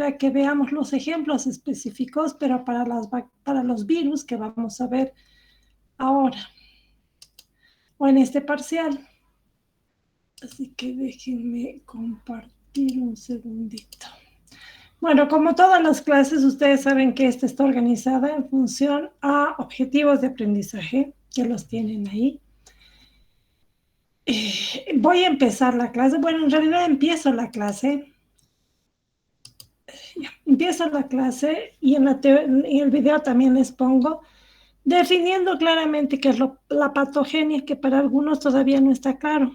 para que veamos los ejemplos específicos, pero para los virus que vamos a ver ahora o en este parcial. Así que déjenme compartir un segundito. Bueno, como todas las clases, ustedes saben que esta está organizada en función a objetivos de aprendizaje, que los tienen ahí. Voy a empezar la clase. Bueno, en realidad empiezo la clase. Empiezo la clase y en el video también les pongo definiendo claramente qué es la patogenia, que para algunos todavía no está claro.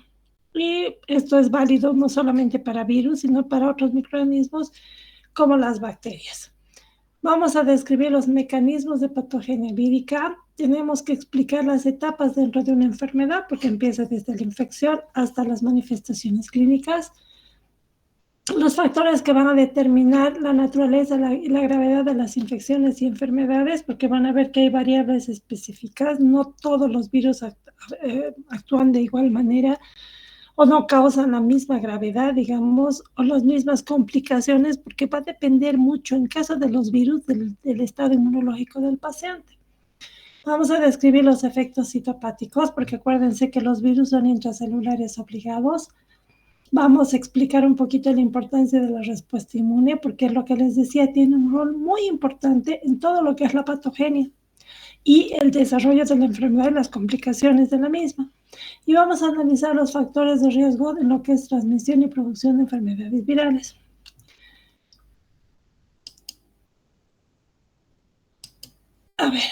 Y esto es válido no solamente para virus, sino para otros microorganismos como las bacterias. Vamos a describir los mecanismos de patogenia vírica. Tenemos que explicar las etapas dentro de una enfermedad, porque empieza desde la infección hasta las manifestaciones clínicas. Los factores que van a determinar la naturaleza y la gravedad de las infecciones y enfermedades, porque van a ver que hay variables específicas. No todos los virus actúan de igual manera o no causan la misma gravedad, digamos, o las mismas complicaciones, porque va a depender mucho, en caso de los virus, del estado inmunológico del paciente. Vamos a describir los efectos citopáticos, porque acuérdense que los virus son intracelulares obligados. Vamos a explicar un poquito la importancia de la respuesta inmune, porque lo que les decía tiene un rol muy importante en todo lo que es la patogenia y el desarrollo de la enfermedad y las complicaciones de la misma. Y vamos a analizar los factores de riesgo en lo que es transmisión y producción de enfermedades virales. A ver,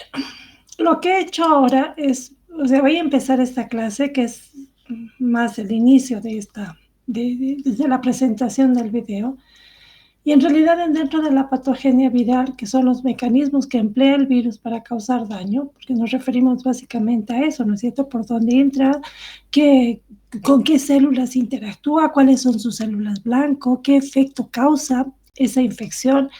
lo que he hecho ahora es, voy a empezar esta clase, que es más el inicio de desde la presentación del video. Y en realidad dentro de la patogenia viral, que son los mecanismos que emplea el virus para causar daño, porque nos referimos básicamente a eso, ¿no es cierto? Por dónde entra, con qué células interactúa, cuáles son sus células blanco, qué efecto causa esa infección.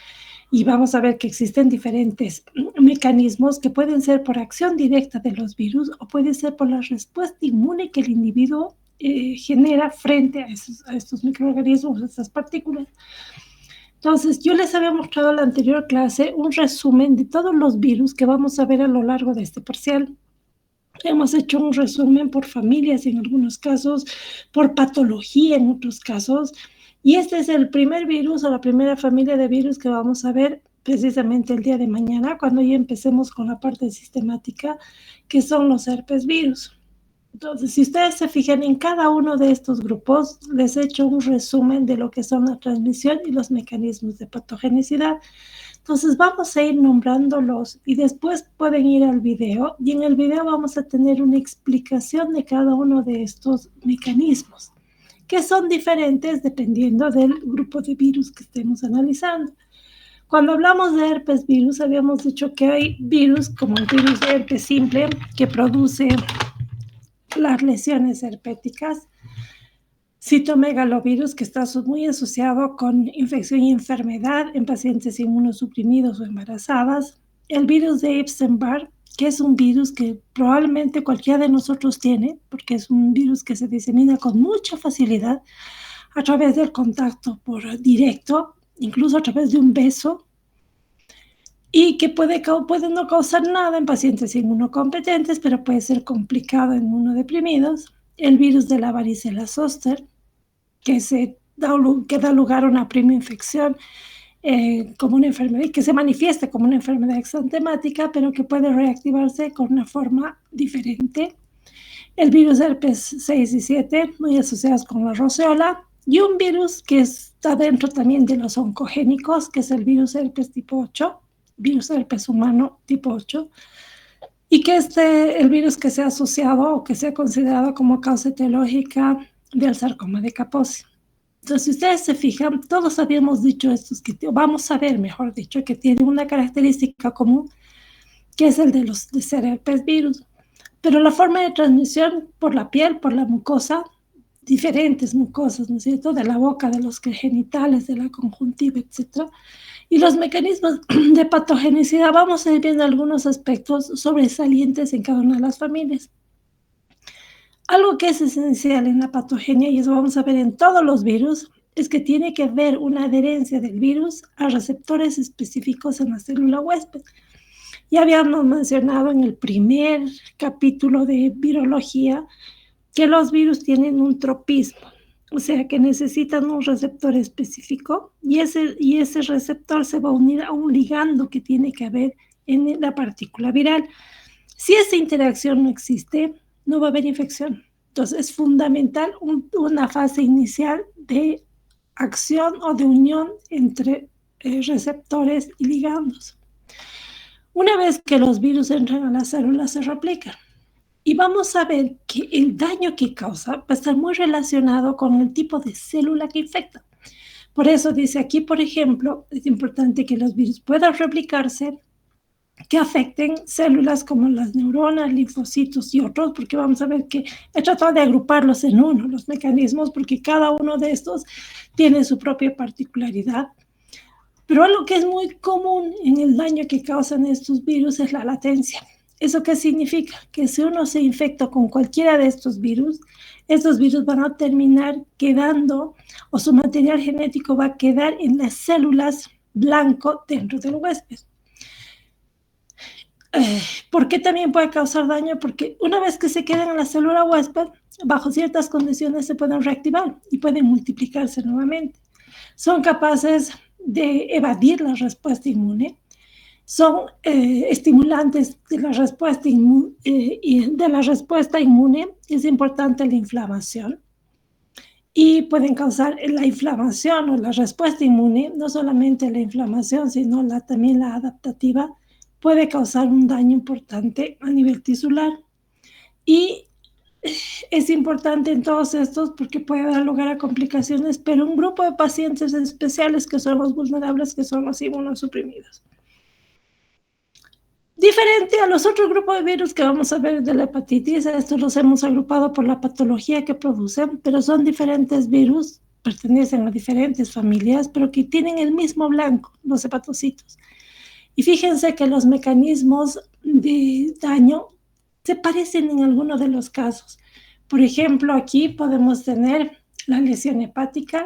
Y vamos a ver que existen diferentes mecanismos que pueden ser por acción directa de los virus o puede ser por la respuesta inmune que el individuo genera frente a estos microorganismos, a estas partículas. Entonces, yo les había mostrado en la anterior clase un resumen de todos los virus que vamos a ver a lo largo de este parcial. Hemos hecho un resumen por familias en algunos casos, por patología en otros casos, y este es el primer virus o la primera familia de virus que vamos a ver precisamente el día de mañana, cuando ya empecemos con la parte sistemática, que son los herpes virus. Entonces, si ustedes se fijan en cada uno de estos grupos, les he hecho un resumen de lo que son la transmisión y los mecanismos de patogenicidad. Entonces, vamos a ir nombrándolos y después pueden ir al video y en el video vamos a tener una explicación de cada uno de estos mecanismos, que son diferentes dependiendo del grupo de virus que estemos analizando. Cuando hablamos de herpes virus, habíamos dicho que hay virus como el virus de herpes simple que produce las lesiones herpéticas, citomegalovirus, que está muy asociado con infección y enfermedad en pacientes inmunosuprimidos o embarazadas, el virus de Epstein-Barr, que es un virus que probablemente cualquiera de nosotros tiene, porque es un virus que se disemina con mucha facilidad a través del contacto por directo, incluso a través de un beso, y que puede no causar nada en pacientes inmunocompetentes, pero puede ser complicado en inmunodeprimidos. El virus de la varicela zoster, que da lugar a una prima infección como una enfermedad, que se manifiesta como una enfermedad exantemática, pero que puede reactivarse con una forma diferente. El virus herpes 6 y 7, muy asociados con la roceola, y un virus que está dentro también de los oncogénicos, que es el virus herpes tipo 8, virus herpes humano tipo 8, y que el virus que se ha asociado o que se ha considerado como causa etiológica del sarcoma de Kaposi. Entonces, si ustedes se fijan, todos habíamos dicho estos, vamos a ver, mejor dicho, que tienen una característica común, que es el de ser herpes virus. Pero la forma de transmisión por la piel, por la mucosa, diferentes mucosas, ¿no es cierto?, de la boca, de los genitales, de la conjuntiva, etc. Y los mecanismos de patogenicidad, vamos a ir viendo algunos aspectos sobresalientes en cada una de las familias. Algo que es esencial en la patogenia, y eso vamos a ver en todos los virus, es que tiene que haber una adherencia del virus a receptores específicos en la célula huésped. Ya habíamos mencionado en el primer capítulo de virología que los virus tienen un tropismo, o sea que necesitan un receptor específico y ese receptor se va a unir a un ligando que tiene que haber en la partícula viral. Si esa interacción no existe, no va a haber infección. Entonces es fundamental una fase inicial de acción o de unión entre receptores y ligandos. Una vez que los virus entran a las células, se replican. Y vamos a ver que el daño que causa va a estar muy relacionado con el tipo de célula que infecta. Por eso dice aquí, por ejemplo, es importante que los virus puedan replicarse, que afecten células como las neuronas, linfocitos y otros, porque vamos a ver que he tratado de agruparlos en uno, los mecanismos, porque cada uno de estos tiene su propia particularidad. Pero algo que es muy común en el daño que causan estos virus es la latencia. ¿Eso qué significa? Que si uno se infecta con cualquiera de estos virus van a terminar quedando, o su material genético va a quedar en las células blanco dentro del huésped. ¿Por qué también puede causar daño? Porque una vez que se quedan en la célula huésped, bajo ciertas condiciones se pueden reactivar y pueden multiplicarse nuevamente. Son capaces de evadir la respuesta inmune, son estimulantes de la respuesta inmune, es importante la inflamación, y pueden causar la inflamación o la respuesta inmune, no solamente la inflamación, sino también la adaptativa, puede causar un daño importante a nivel tisular. Y es importante en todos estos porque puede dar lugar a complicaciones, pero un grupo de pacientes especiales que son los vulnerables, que son los inmunosuprimidos. Diferente a los otros grupos de virus que vamos a ver de la hepatitis, estos los hemos agrupado por la patología que producen, pero son diferentes virus, pertenecen a diferentes familias, pero que tienen el mismo blanco, los hepatocitos. Y fíjense que los mecanismos de daño se parecen en algunos de los casos. Por ejemplo, aquí podemos tener la lesión hepática,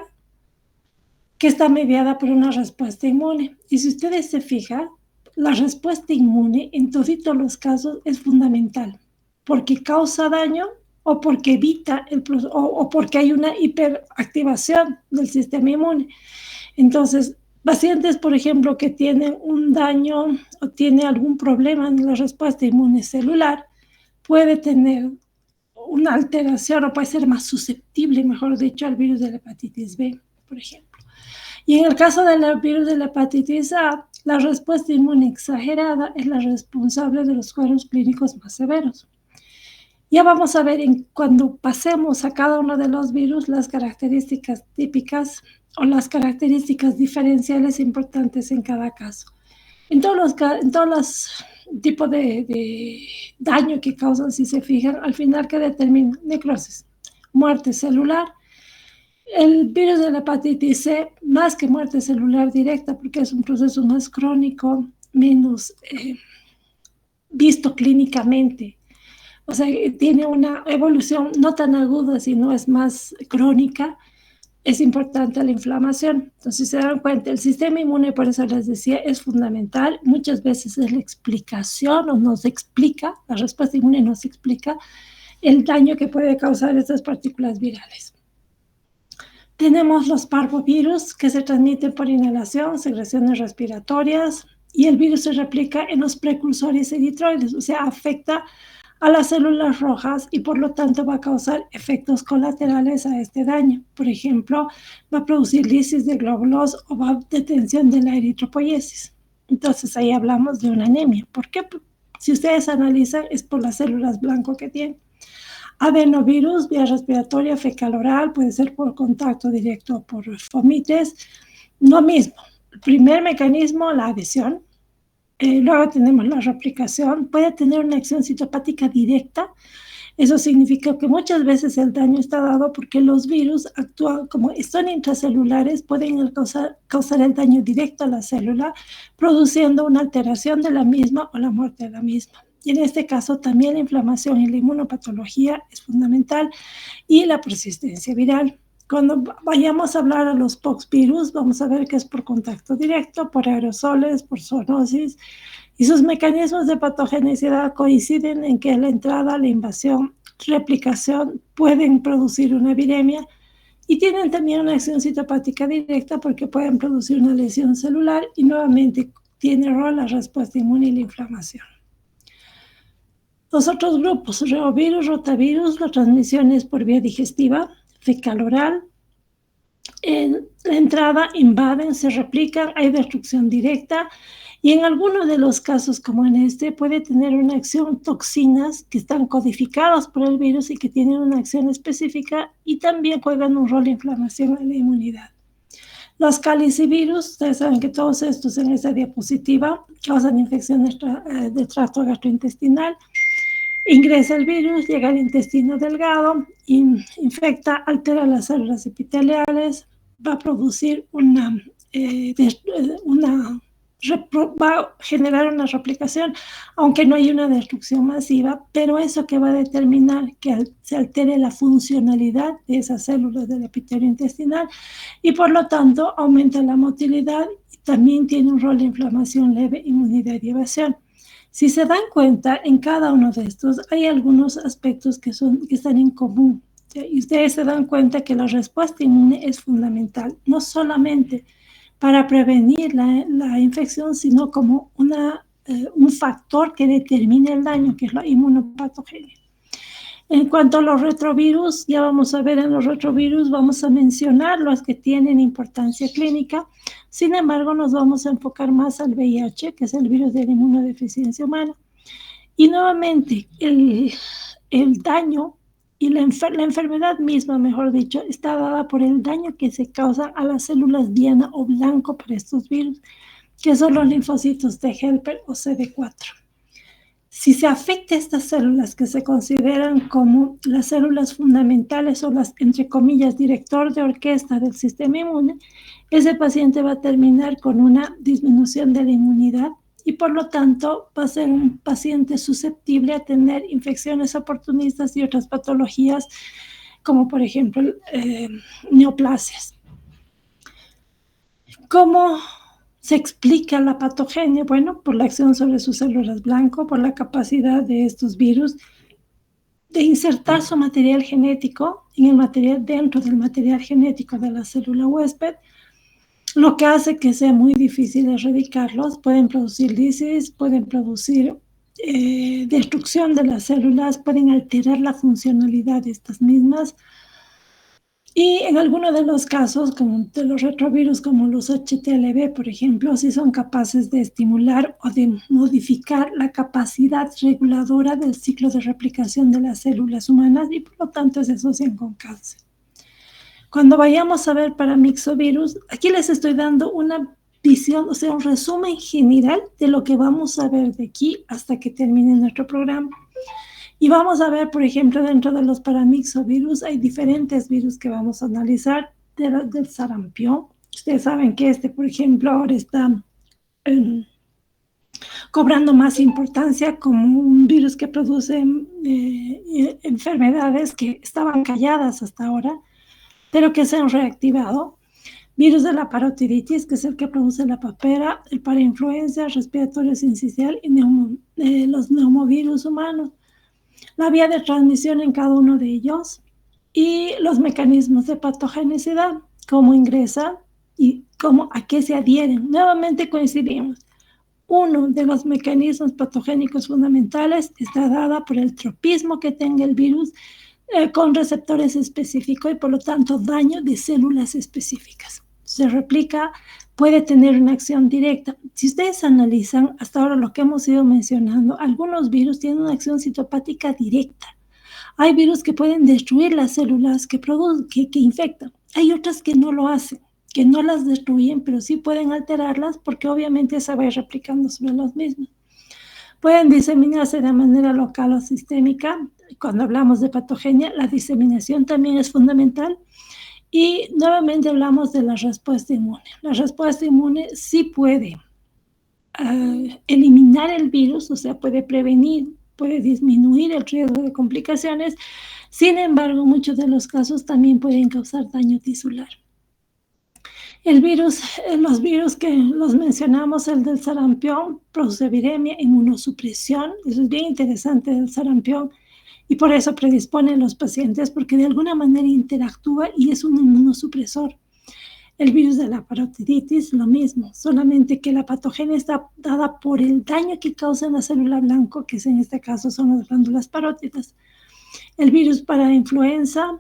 que está mediada por una respuesta inmune. Y si ustedes se fijan, la respuesta inmune en todos los casos es fundamental, porque causa daño o porque evita o porque hay una hiperactivación del sistema inmune. Entonces, pacientes, por ejemplo, que tienen un daño o tienen algún problema en la respuesta inmune celular, puede tener una alteración o puede ser más susceptible, mejor dicho, al virus de la hepatitis B, por ejemplo. Y en el caso del virus de la hepatitis A, la respuesta inmune exagerada es la responsable de los cuadros clínicos más severos. Ya vamos a ver cuando pasemos a cada uno de los virus las características típicas o las características diferenciales importantes en cada caso. En todos los tipos de daño que causan, si se fijan, al final que determina necrosis, muerte celular. El virus de la hepatitis C, más que muerte celular directa, porque es un proceso más crónico, menos visto clínicamente. O sea, tiene una evolución no tan aguda, sino es más crónica. Es importante la inflamación. Entonces, se dan cuenta, el sistema inmune, por eso les decía, es fundamental. Muchas veces es la explicación o nos explica, la respuesta inmune nos explica el daño que puede causar estas partículas virales. Tenemos los parvovirus que se transmiten por inhalación, secreciones respiratorias, y el virus se replica en los precursores eritroides, o sea, afecta a las células rojas y por lo tanto va a causar efectos colaterales a este daño. Por ejemplo, va a producir lisis de glóbulos o va a detención de la eritropoiesis. Entonces ahí hablamos de una anemia. ¿Por qué? Si ustedes analizan, es por las células blanco que tienen. Adenovirus, vía respiratoria, fecal oral, puede ser por contacto directo o por fomites. Lo mismo, el primer mecanismo, la adhesión. Luego tenemos la replicación, puede tener una acción citopática directa. Eso significa que muchas veces el daño está dado porque los virus actúan como son intracelulares, pueden causar el daño directo a la célula, produciendo una alteración de la misma o la muerte de la misma. Y en este caso también la inflamación y la inmunopatología es fundamental y la persistencia viral. Cuando vayamos a hablar de los poxvirus, vamos a ver que es por contacto directo, por aerosoles, por zoonosis, y sus mecanismos de patogenicidad coinciden en que la entrada, la invasión, replicación pueden producir una viremia y tienen también una acción citopática directa porque pueden producir una lesión celular y nuevamente tiene rol la respuesta inmune y la inflamación. Los otros grupos, reovirus, rotavirus, la transmisión es por vía digestiva, fecal oral. En la entrada invaden, se replican, hay destrucción directa y en algunos de los casos como en este puede tener una acción toxinas que están codificadas por el virus y que tienen una acción específica y también juegan un rol de inflamación en la inmunidad. Los calicivirus, ustedes saben que todos estos en esta diapositiva causan infecciones del tracto gastrointestinal. Ingresa el virus, llega al intestino delgado, infecta, altera las células epiteliales, va a producir va a generar una replicación, aunque no hay una destrucción masiva, pero eso que va a determinar que se altere la funcionalidad de esas células del epitelio intestinal y por lo tanto aumenta la motilidad y también tiene un rol de inflamación leve, inmunidad y evasión. Si se dan cuenta, en cada uno de estos hay algunos aspectos que están en común. Y ustedes se dan cuenta que la respuesta inmune es fundamental, no solamente para prevenir la infección, sino como un factor que determina el daño, que es la inmunopatogenia. En cuanto a los retrovirus, ya vamos a ver en los retrovirus, vamos a mencionar los que tienen importancia clínica. Sin embargo, nos vamos a enfocar más al VIH, que es el virus de la inmunodeficiencia humana. Y nuevamente, el daño y la enfermedad misma, mejor dicho, está dada por el daño que se causa a las células diana o blanco por estos virus, que son los linfocitos T helper o CD4. Si se afecta a estas células que se consideran como las células fundamentales o las, entre comillas, director de orquesta del sistema inmune, ese paciente va a terminar con una disminución de la inmunidad y por lo tanto va a ser un paciente susceptible a tener infecciones oportunistas y otras patologías como por ejemplo neoplasias. ¿Cómo se explica la patogenia? Bueno, por la acción sobre sus células blanco, por la capacidad de estos virus de insertar su material genético dentro del material genético de la célula huésped, lo que hace que sea muy difícil erradicarlos. Pueden producir lisis, pueden producir destrucción de las células, pueden alterar la funcionalidad de estas mismas. Y en algunos de los casos, como de los retrovirus, como los HTLV, por ejemplo, sí son capaces de estimular o de modificar la capacidad reguladora del ciclo de replicación de las células humanas y por lo tanto se asocian con cáncer. Cuando vayamos a ver paramyxovirus, aquí les estoy dando una visión, o sea, un resumen general de lo que vamos a ver de aquí hasta que termine nuestro programa. Y vamos a ver, por ejemplo, dentro de los paramyxovirus hay diferentes virus que vamos a analizar del sarampión. Ustedes saben que por ejemplo, ahora está cobrando más importancia como un virus que produce enfermedades que estaban calladas hasta ahora, pero que se han reactivado. Virus de la parotiditis, que es el que produce la papera, el parainfluenza, respiratorio sincicial y los neumovirus humanos. La vía de transmisión en cada uno de ellos y los mecanismos de patogenicidad, cómo ingresa y a qué se adhieren. Nuevamente coincidimos. Uno de los mecanismos patogénicos fundamentales está dada por el tropismo que tenga el virus con receptores específicos y por lo tanto daño de células específicas. Se replica, puede tener una acción directa. Si ustedes analizan hasta ahora lo que hemos ido mencionando, algunos virus tienen una acción citopática directa. Hay virus que pueden destruir las células que infectan. Hay otras que no lo hacen, que no las destruyen, pero sí pueden alterarlas porque obviamente se va a ir replicando sobre los mismos. Pueden diseminarse de manera local o sistémica. Cuando hablamos de patogenia, la diseminación también es fundamental. Y nuevamente hablamos de la respuesta inmune. La respuesta inmune sí puede eliminar el virus, o sea, puede prevenir, puede disminuir el riesgo de complicaciones. Sin embargo, muchos de los casos también pueden causar daño tisular. El virus, los virus que los mencionamos, el del sarampión, produce viremia, inmunosupresión. Eso es bien interesante del sarampión. Y por eso predispone a los pacientes, porque de alguna manera interactúa y es un inmunosupresor. El virus de la parotiditis, lo mismo, solamente que la patogenia está dada por el daño que causa en la célula blanco, que en este caso son las glándulas parótidas. El virus para influenza,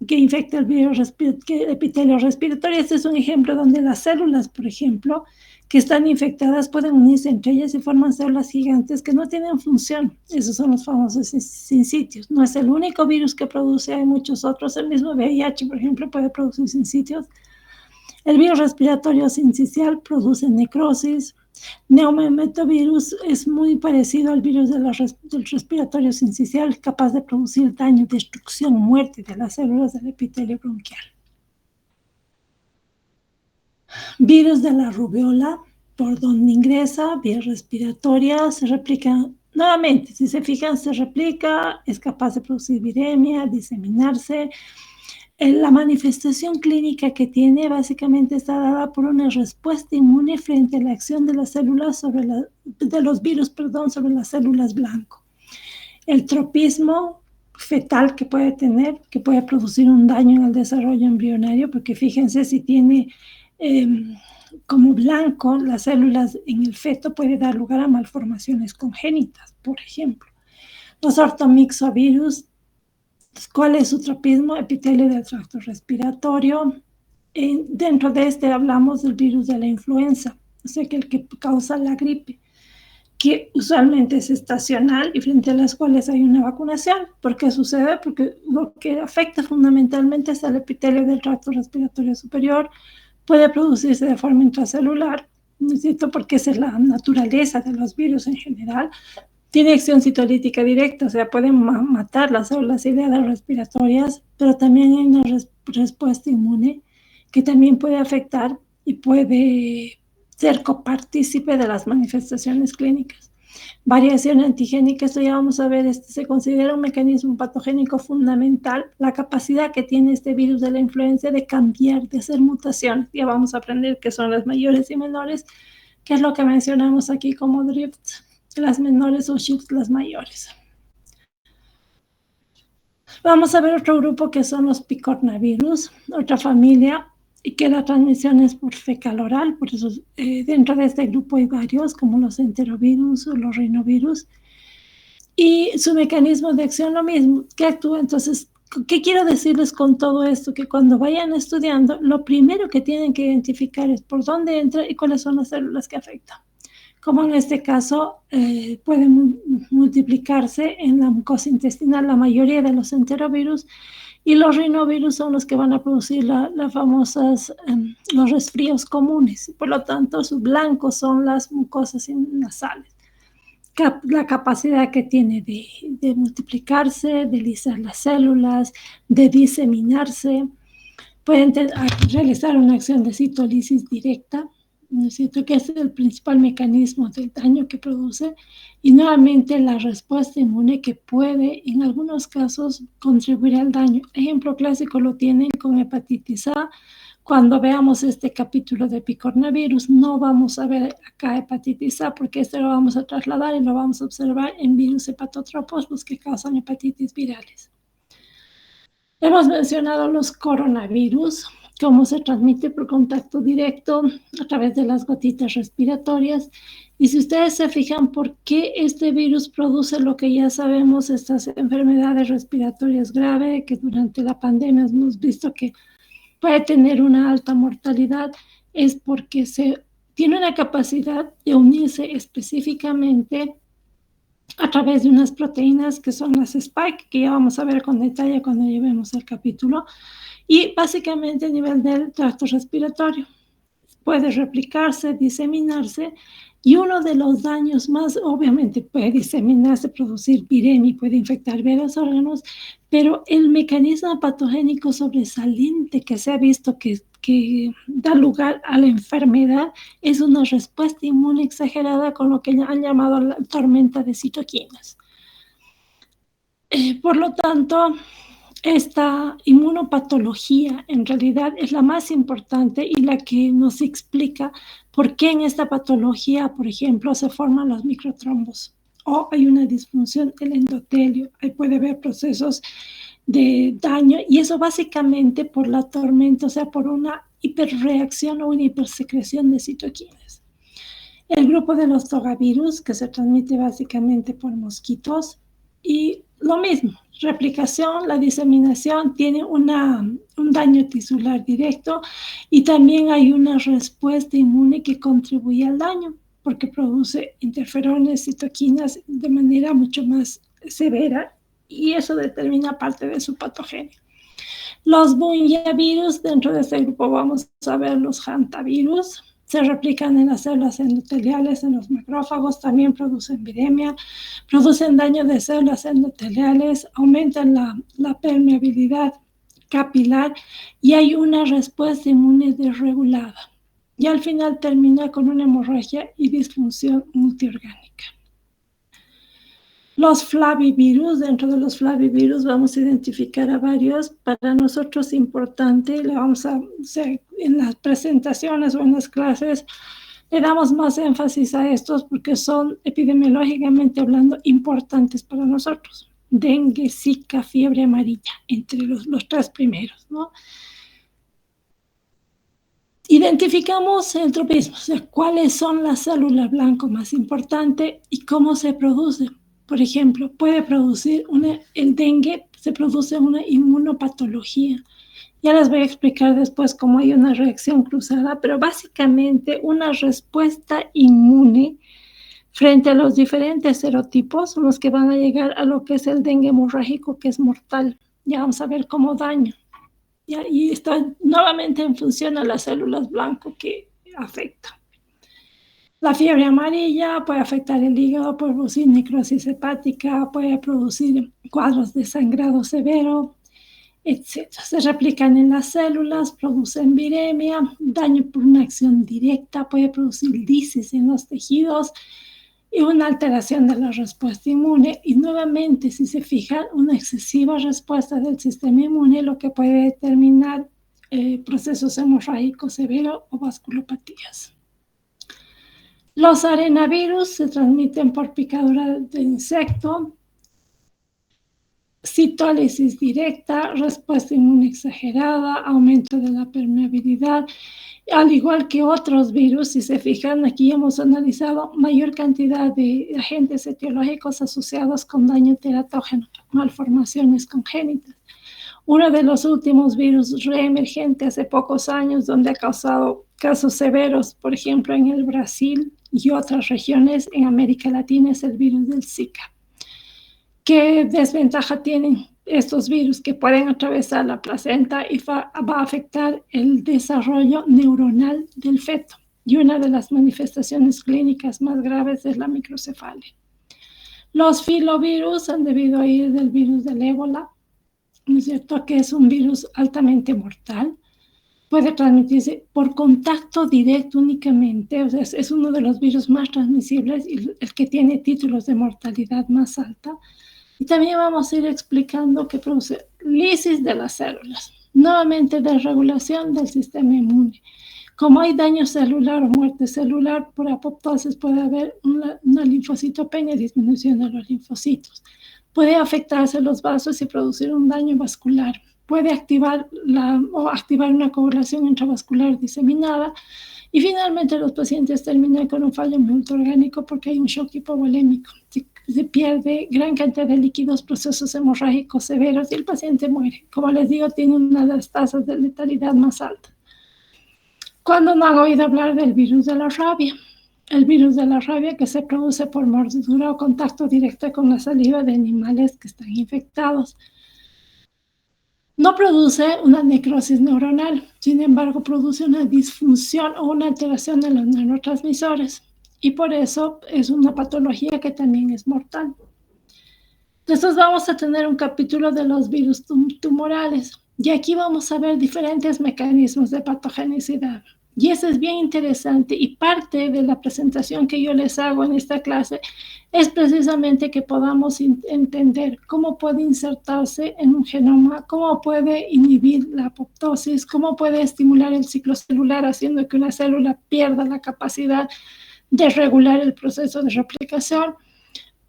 que infecta el virus epitelio respiratorio. Este es un ejemplo donde las células, por ejemplo, que están infectadas pueden unirse entre ellas y forman células gigantes que no tienen función. Esos son los famosos sincitios. No es el único virus que produce, hay muchos otros. El mismo VIH, por ejemplo, puede producir sincitios. El virus respiratorio sincicial produce necrosis. Neumemetovirus es muy parecido al virus del respiratorio sincicial, capaz de producir daño, destrucción, muerte de las células del epitelio bronquial. Virus de la rubiola, por donde ingresa, vía respiratoria, se replica nuevamente. Si se fijan, se replica, es capaz de producir viremia, diseminarse. La manifestación clínica que tiene básicamente está dada por una respuesta inmune frente a la acción de las células de los virus, sobre las células blanco. El tropismo fetal que puede tener, que puede producir un daño en el desarrollo embrionario, porque fíjense, si tiene como blanco las células en el feto, puede dar lugar a malformaciones congénitas, por ejemplo. Los ortomixovirus, ¿cuál es su tropismo? Epitelio del tracto respiratorio. Dentro de este hablamos del virus de la influenza, o sea, que el que causa la gripe, que usualmente es estacional y frente a las cuales hay una vacunación. ¿Por qué sucede? Porque lo que afecta fundamentalmente es el epitelio del tracto respiratorio superior, puede producirse de forma intracelular, ¿no es cierto? Porque esa es la naturaleza de los virus en general. Tiene acción citolítica directa, o sea, pueden matar las células ciliadas respiratorias, pero también hay una respuesta inmune que también puede afectar y puede ser copartícipe de las manifestaciones clínicas. Variación antigénica, esto ya vamos a ver, se considera un mecanismo patogénico fundamental, la capacidad que tiene este virus de la influenza de cambiar, de hacer mutaciones. Ya vamos a aprender qué son las mayores y menores, que es lo que mencionamos aquí como drifts. Las menores o shifts, las mayores. Vamos a ver otro grupo que son los picornavirus, otra familia, y que la transmisión es por fecal oral, por eso dentro de este grupo hay varios, como los enterovirus o los rinovirus, y su mecanismo de acción lo mismo, que actúa. Entonces, ¿qué quiero decirles con todo esto? Que cuando vayan estudiando, lo primero que tienen que identificar es por dónde entra y cuáles son las células que afectan. Como en este caso pueden multiplicarse en la mucosa intestinal la mayoría de los enterovirus, y los rinovirus son los que van a producir las famosas, los resfríos comunes. Por lo tanto, sus blancos son las mucosas nasales. La capacidad que tiene de multiplicarse, de lisar las células, de diseminarse. Pueden realizar una acción de citólisis directa, ¿no es cierto?, que es el principal mecanismo del daño que produce, y nuevamente la respuesta inmune que puede en algunos casos contribuir al daño. Ejemplo clásico lo tienen con hepatitis A. Cuando veamos este capítulo de picornavirus, no vamos a ver acá hepatitis A, porque este lo vamos a trasladar y lo vamos a observar en virus hepatotropos, los que causan hepatitis virales. Hemos mencionado los coronavirus, cómo se transmite por contacto directo a través de las gotitas respiratorias. Y si ustedes se fijan por qué este virus produce lo que ya sabemos, estas enfermedades respiratorias graves, que durante la pandemia hemos visto que puede tener una alta mortalidad, es porque tiene una capacidad de unirse específicamente a través de unas proteínas que son las spike, que ya vamos a ver con detalle cuando llevemos el capítulo, y básicamente a nivel del tracto respiratorio. Puede replicarse, diseminarse, y uno de los daños más, obviamente puede diseminarse, producir viremia, puede infectar varios órganos, pero el mecanismo patogénico sobresaliente que se ha visto que da lugar a la enfermedad es una respuesta inmune exagerada con lo que han llamado la tormenta de citoquinas. Por lo tanto, esta inmunopatología en realidad es la más importante y la que nos explica por qué en esta patología, por ejemplo, se forman los microtrombos o hay una disfunción del endotelio, ahí puede haber procesos de daño y eso básicamente por la tormenta, o sea, por una hiperreacción o una hipersecreción de citoquinas. El grupo de los togavirus, que se transmite básicamente por mosquitos, y lo mismo, replicación, la diseminación tiene un daño tisular directo y también hay una respuesta inmune que contribuye al daño porque produce interferones, citoquinas de manera mucho más severa y eso determina parte de su patogenia. Los bunyavirus, dentro de este grupo vamos a ver los hantavirus, se replican en las células endoteliales, en los macrófagos, también producen viremia, producen daño de células endoteliales, aumentan la permeabilidad capilar y hay una respuesta inmune desregulada. Y al final termina con una hemorragia y disfunción multiorgánica. Los flavivirus, dentro de los flavivirus vamos a identificar a varios. Para nosotros importante, le vamos a hacer en las presentaciones o en las clases, le damos más énfasis a estos porque son epidemiológicamente hablando importantes para nosotros. Dengue, Zika, fiebre amarilla, entre los tres primeros, ¿no? Identificamos el tropismo, o sea, cuáles son las células blanco más importantes y cómo se produce. Por ejemplo, puede producir el dengue, se produce una inmunopatología. Ya les voy a explicar después cómo hay una reacción cruzada, pero básicamente una respuesta inmune frente a los diferentes serotipos son los que van a llegar a lo que es el dengue hemorrágico, que es mortal. Ya vamos a ver cómo daña. Y está nuevamente en función a las células blanco que afecta. La fiebre amarilla puede afectar el hígado, puede producir necrosis hepática, puede producir cuadros de sangrado severo, etc. Se replican en las células, producen viremia, daño por una acción directa, puede producir lisis en los tejidos y una alteración de la respuesta inmune. Y nuevamente, si se fijan, una excesiva respuesta del sistema inmune, lo que puede determinar procesos hemorrágicos severos o vasculopatías. Los arenavirus se transmiten por picadura de insecto, citólisis directa, respuesta inmune exagerada, aumento de la permeabilidad, al igual que otros virus. Si se fijan, aquí hemos analizado mayor cantidad de agentes etiológicos asociados con daño teratógeno, malformaciones congénitas. Uno de los últimos virus reemergentes hace pocos años, donde ha causado casos severos, por ejemplo, en el Brasil y otras regiones en América Latina, es el virus del Zika. ¿Qué desventaja tienen estos virus? Que pueden atravesar la placenta y va a afectar el desarrollo neuronal del feto. Y una de las manifestaciones clínicas más graves es la microcefalia. Los filovirus han debido a ir del virus del ébola, ¿no es cierto?, que es un virus altamente mortal. Puede transmitirse por contacto directo únicamente, o sea, es uno de los virus más transmisibles y el que tiene títulos de mortalidad más alta. Y también vamos a ir explicando que produce lisis de las células, nuevamente desregulación del sistema inmune. Como hay daño celular o muerte celular, por apoptosis puede haber una linfocitopenia, disminución de los linfocitos. Puede afectarse los vasos y producir un daño vascular. Puede activar una coagulación intravascular diseminada. Y finalmente los pacientes terminan con un fallo multiorgánico porque hay un shock hipovolémico. Se pierde gran cantidad de líquidos, procesos hemorrágicos severos y el paciente muere. Como les digo, tiene una de las tasas de letalidad más altas. ¿Cuándo no han oído hablar del virus de la rabia? El virus de la rabia, que se produce por mordedura o contacto directo con la saliva de animales que están infectados. No produce una necrosis neuronal, sin embargo produce una disfunción o una alteración de los neurotransmisores y por eso es una patología que también es mortal. Entonces vamos a tener un capítulo de los virus tumorales y aquí vamos a ver diferentes mecanismos de patogenicidad. Y eso es bien interesante, y parte de la presentación que yo les hago en esta clase es precisamente que podamos entender cómo puede insertarse en un genoma, cómo puede inhibir la apoptosis, cómo puede estimular el ciclo celular haciendo que una célula pierda la capacidad de regular el proceso de replicación,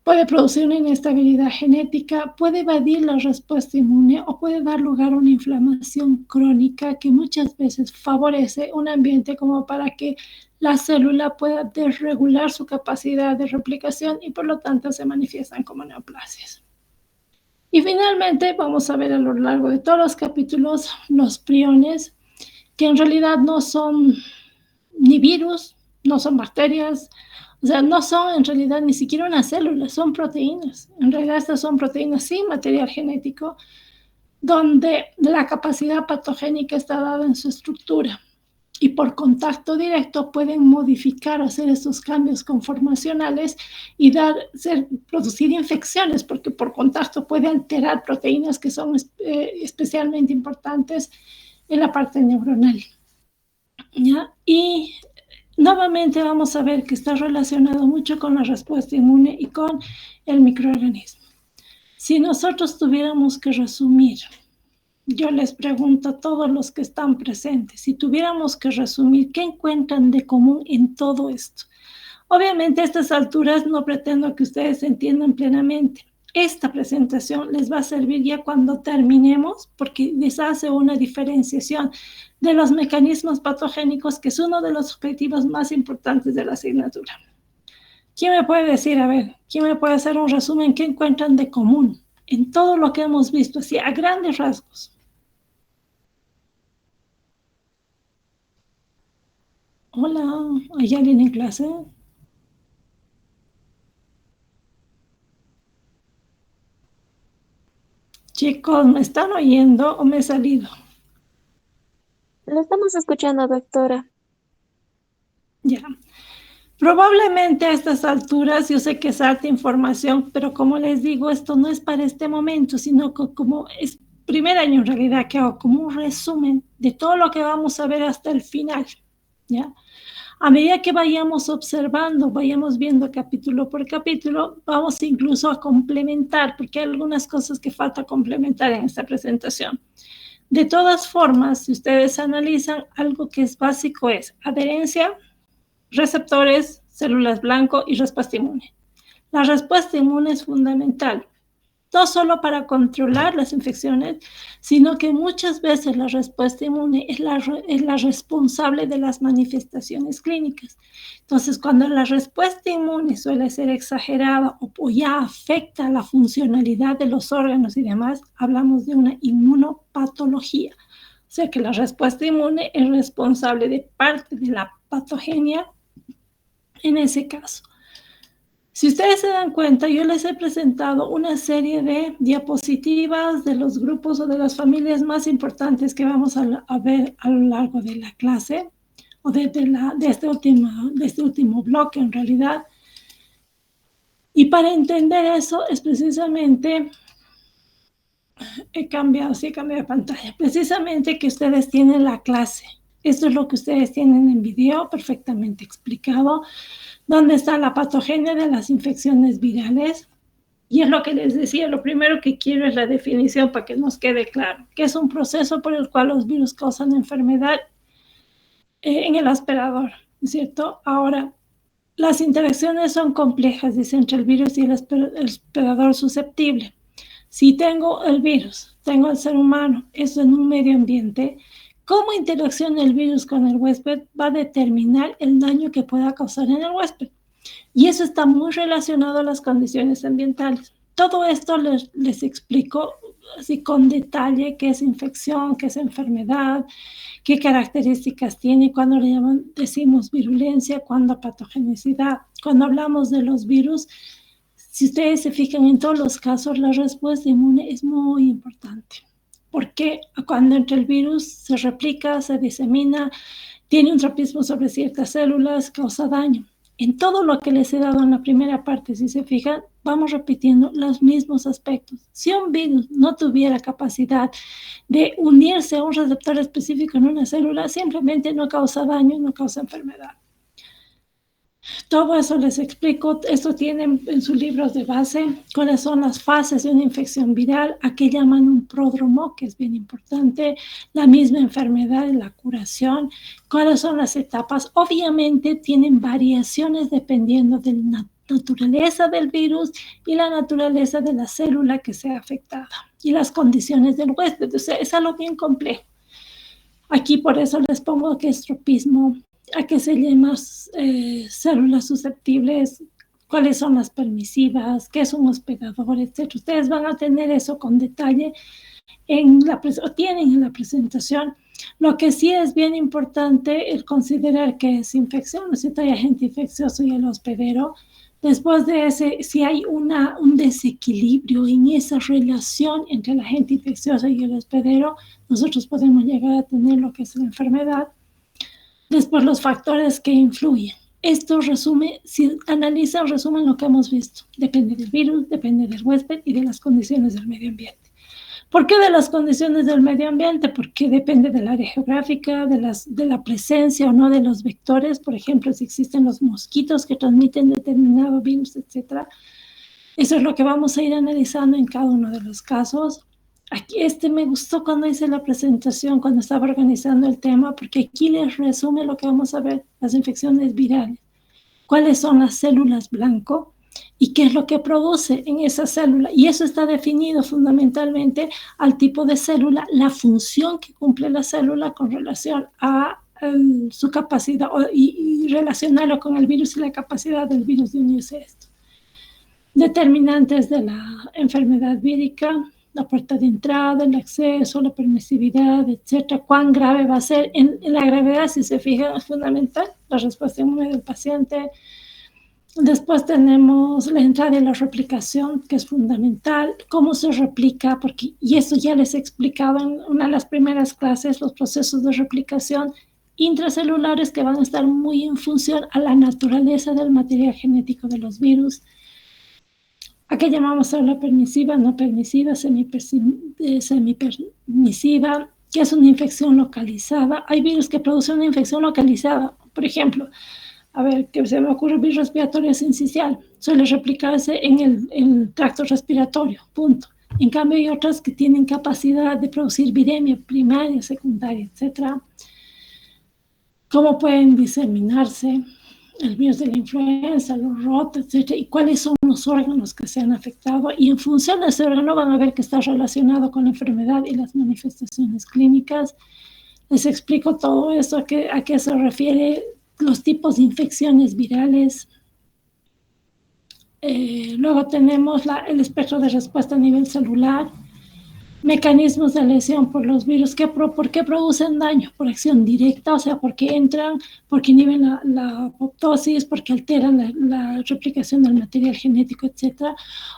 puede producir una inestabilidad genética, puede evadir la respuesta inmune o puede dar lugar a una inflamación crónica que muchas veces favorece un ambiente como para que la célula pueda desregular su capacidad de replicación y por lo tanto se manifiestan como neoplasias. Y finalmente vamos a ver a lo largo de todos los capítulos los priones, que en realidad no son ni virus, no son bacterias, o sea, no son en realidad ni siquiera una célula, son proteínas. En realidad estas son proteínas sin material genético, donde la capacidad patogénica está dada en su estructura. Y por contacto directo pueden modificar, hacer estos cambios conformacionales y producir infecciones, porque por contacto puede alterar proteínas que son especialmente importantes en la parte neuronal. ¿Ya? Y nuevamente vamos a ver que está relacionado mucho con la respuesta inmune y con el microorganismo. Si nosotros tuviéramos que resumir, yo les pregunto a todos los que están presentes, si tuviéramos que resumir, ¿qué encuentran de común en todo esto? Obviamente a estas alturas no pretendo que ustedes entiendan plenamente. Esta presentación les va a servir ya cuando terminemos, porque les hace una diferenciación de los mecanismos patogénicos, que es uno de los objetivos más importantes de la asignatura. ¿Quién me puede decir, a ver, quién me puede hacer un resumen, qué encuentran de común en todo lo que hemos visto, así a grandes rasgos? Hola, ¿hay alguien en clase? Chicos, ¿me están oyendo o me he salido? Lo estamos escuchando, doctora. Ya. Probablemente a estas alturas, yo sé que es harta información, pero como les digo, esto no es para este momento, sino que como es primer año en realidad, que hago como un resumen de todo lo que vamos a ver hasta el final, ¿ya? A medida que vayamos observando, vayamos viendo capítulo por capítulo, vamos incluso a complementar, porque hay algunas cosas que falta complementar en esta presentación. De todas formas, si ustedes analizan, algo que es básico es adherencia, receptores, células blanco y respuesta inmune. La respuesta inmune es fundamental, no solo para controlar las infecciones, sino que muchas veces la respuesta inmune es la responsable de las manifestaciones clínicas. Entonces, cuando la respuesta inmune suele ser exagerada o ya afecta la funcionalidad de los órganos y demás, hablamos de una inmunopatología. O sea que la respuesta inmune es responsable de parte de la patogenia en ese caso. Si ustedes se dan cuenta, yo les he presentado una serie de diapositivas de los grupos o de las familias más importantes que vamos a ver a lo largo de la clase, o de este último bloque en realidad. Y para entender eso es precisamente, he cambiado de pantalla, precisamente que ustedes tienen la clase. Esto es lo que ustedes tienen en video, perfectamente explicado, donde está la patogenia de las infecciones virales. Y es lo que les decía, lo primero que quiero es la definición para que nos quede claro, que es un proceso por el cual los virus causan enfermedad en el aspirador, ¿cierto? Ahora, las interacciones son complejas, dice, entre el virus y el hospedador susceptible. Si tengo el virus, tengo el ser humano, eso en un medio ambiente, cómo interacciona el virus con el huésped va a determinar el daño que pueda causar en el huésped. Y eso está muy relacionado a las condiciones ambientales. Todo esto les explico así con detalle qué es infección, qué es enfermedad, qué características tiene, cuando decimos virulencia, cuando patogenicidad. Cuando hablamos de los virus, si ustedes se fijan en todos los casos, la respuesta inmune es muy importante. Porque cuando entra el virus se replica, se disemina, tiene un tropismo sobre ciertas células, causa daño. En todo lo que les he dado en la primera parte, si se fijan, vamos repitiendo los mismos aspectos. Si un virus no tuviera capacidad de unirse a un receptor específico en una célula, simplemente no causa daño, no causa enfermedad. Todo eso les explico. Esto tienen en sus libros de base cuáles son las fases de una infección viral, a qué llaman un pródromo, que es bien importante, la misma enfermedad, la curación, cuáles son las etapas. Obviamente tienen variaciones dependiendo de la naturaleza del virus y la naturaleza de la célula que sea afectada y las condiciones del huésped. O sea, es algo bien complejo. Aquí por eso les pongo que es tropismo, a qué se llaman células susceptibles, cuáles son las permisivas, qué es un hospedador, etc. Ustedes van a tener eso con detalle tienen en la presentación. Lo que sí es bien importante es considerar que es infección, ¿no es cierto? Hay agente infeccioso y el hospedero. Después de ese, si hay un desequilibrio en esa relación entre el agente infeccioso y el hospedero, nosotros podemos llegar a tener lo que es la enfermedad. Después los factores que influyen. Esto resume, si analizan, resumen lo que hemos visto. Depende del virus, depende del huésped y de las condiciones del medio ambiente. ¿Por qué de las condiciones del medio ambiente? Porque depende del área geográfica, de la presencia o no de los vectores. Por ejemplo, si existen los mosquitos que transmiten determinado virus, etc. Eso es lo que vamos a ir analizando en cada uno de los casos. Aquí me gustó cuando hice la presentación, cuando estaba organizando el tema, porque aquí les resume lo que vamos a ver, las infecciones virales. ¿Cuáles son las células blanco? ¿Y qué es lo que produce en esa célula? Y eso está definido fundamentalmente al tipo de célula, la función que cumple la célula con relación a su capacidad y relacionarlo con el virus y la capacidad del virus de unirse a esto. Determinantes de la enfermedad vírica, la puerta de entrada, el acceso, la permisividad, etcétera. ¿Cuán grave va a ser? En la gravedad, si se fijan, es fundamental la respuesta inmune del paciente. Después tenemos la entrada y la replicación, que es fundamental. ¿Cómo se replica? Y eso ya les he explicado en una de las primeras clases, los procesos de replicación intracelulares que van a estar muy en función a la naturaleza del material genético de los virus. ¿A qué llamamos célula permisiva, no permisiva, semipermisiva? ¿Qué es una infección localizada? Hay virus que producen una infección localizada. Por ejemplo, que se me ocurre el virus respiratorio sincicial, suele replicarse en el tracto respiratorio, punto. En cambio, hay otras que tienen capacidad de producir viremia primaria, secundaria, etc. ¿Cómo pueden diseminarse? El virus de la influenza, los ROT, etc. Y cuáles son los órganos que se han afectado. Y en función de ese órgano van a ver que está relacionado con la enfermedad y las manifestaciones clínicas. Les explico todo eso, a qué se refiere los tipos de infecciones virales. Luego tenemos el espectro de respuesta a nivel celular, mecanismos de lesión por los virus. ¿Por qué producen daño? Por acción directa, o sea, porque entran, porque inhiben la apoptosis, porque alteran la replicación del material genético, etc.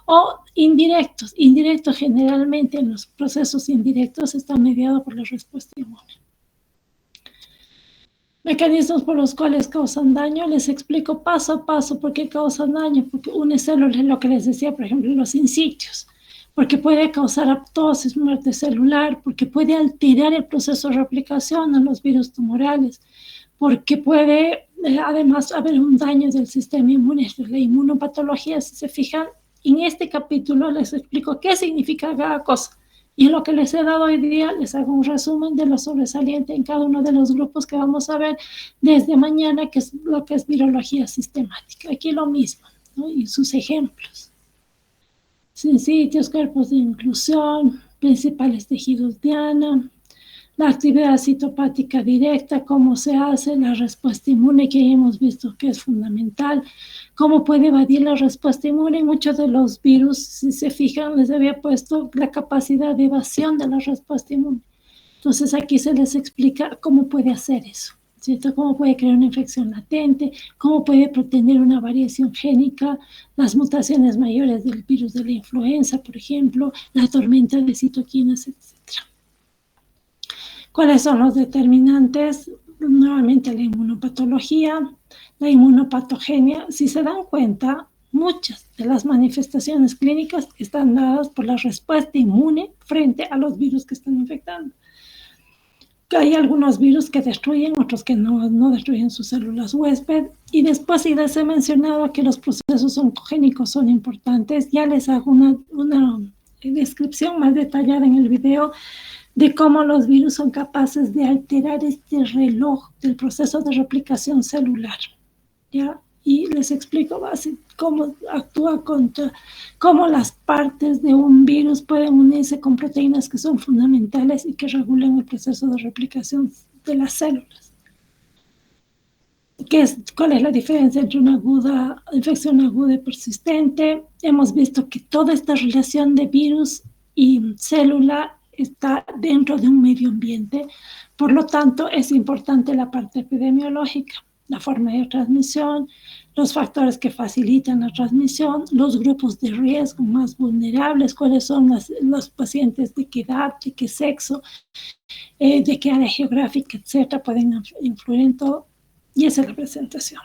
O indirectos. Indirectos generalmente en los procesos indirectos están mediados por la respuesta inmune. Mecanismos por los cuales causan daño, les explico paso a paso por qué causan daño, porque une células, lo que les decía, por ejemplo, los in-sitios, porque puede causar apoptosis, muerte celular, porque puede alterar el proceso de replicación en los virus tumorales, porque puede además haber un daño del sistema inmune, la inmunopatología. Si se fijan, en este capítulo les explico qué significa cada cosa. Y en lo que les he dado hoy día, les hago un resumen de lo sobresaliente en cada uno de los grupos que vamos a ver desde mañana, que es lo que es virología sistemática. Aquí lo mismo, ¿no? Y sus ejemplos. Sinsitios, cuerpos de inclusión, principales tejidos diana, la actividad citopática directa, cómo se hace, la respuesta inmune, que ya hemos visto que es fundamental, cómo puede evadir la respuesta inmune. Muchos de los virus, si se fijan, les había puesto la capacidad de evasión de la respuesta inmune. Entonces aquí se les explica cómo puede hacer eso, ¿cierto? Cómo puede crear una infección latente, cómo puede tener una variación génica, las mutaciones mayores del virus de la influenza, por ejemplo, la tormenta de citoquinas, etc. ¿Cuáles son los determinantes? Nuevamente la inmunopatología, la inmunopatogenia. Si se dan cuenta, muchas de las manifestaciones clínicas están dadas por la respuesta inmune frente a los virus que están infectando. Hay algunos virus que destruyen, otros que no destruyen sus células huésped. Y después, si les he mencionado que los procesos oncogénicos son importantes, ya les hago una descripción más detallada en el video de cómo los virus son capaces de alterar este reloj del proceso de replicación celular, ¿ya? Y les explico cómo actúa cómo las partes de un virus pueden unirse con proteínas que son fundamentales y que regulan el proceso de replicación de las células. ¿Cuál es la diferencia entre una infección aguda y persistente? Hemos visto que toda esta relación de virus y célula está dentro de un medio ambiente, por lo tanto es importante la parte epidemiológica, la forma de transmisión, los factores que facilitan la transmisión, los grupos de riesgo más vulnerables, cuáles son los pacientes, de qué edad, de qué sexo, de qué área geográfica, etcétera, pueden influir en todo. Y esa es la presentación.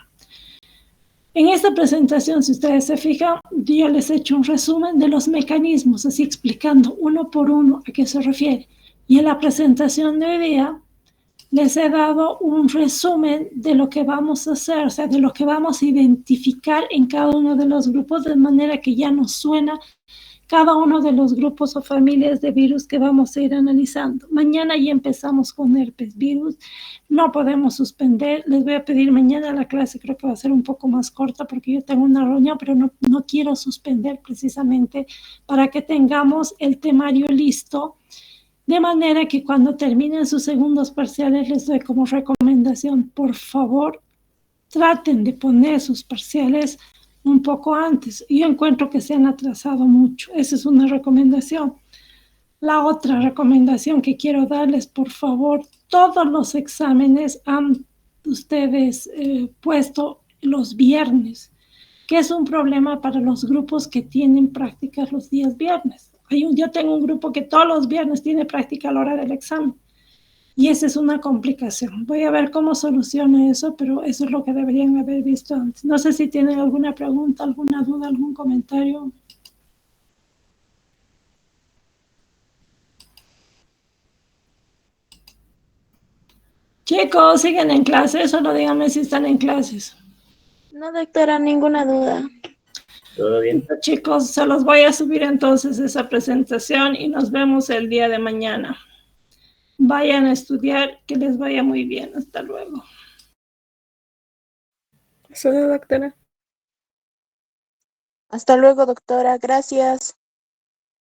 En esta presentación, si ustedes se fijan, yo les he hecho un resumen de los mecanismos, así explicando uno por uno a qué se refiere. Y en la presentación de hoy día, les he dado un resumen de lo que vamos a hacer, o sea, de lo que vamos a identificar en cada uno de los grupos, de manera que ya nos suena cada uno de los grupos o familias de virus que vamos a ir analizando. Mañana ya empezamos con herpes virus, no podemos suspender. Les voy a pedir mañana la clase, creo que va a ser un poco más corta porque yo tengo una reunión, pero no quiero suspender precisamente para que tengamos el temario listo, de manera que cuando terminen sus segundos parciales les doy como recomendación, por favor, traten de poner sus parciales un poco antes. Yo encuentro que se han atrasado mucho. Esa es una recomendación. La otra recomendación que quiero darles, por favor, todos los exámenes han ustedes puesto los viernes, que es un problema para los grupos que tienen prácticas los días viernes. Yo tengo un grupo que todos los viernes tiene práctica a la hora del examen. Y esa es una complicación. Voy a ver cómo soluciono eso, pero eso es lo que deberían haber visto antes. No sé si tienen alguna pregunta, alguna duda, algún comentario. Chicos, ¿siguen en clases? Solo díganme si están en clases. No, doctora, ninguna duda. ¿Todo bien? Chicos, se los voy a subir entonces esa presentación y nos vemos el día de mañana. Vayan a estudiar, que les vaya muy bien. Hasta luego. Solo, doctora. Hasta luego, doctora. Gracias.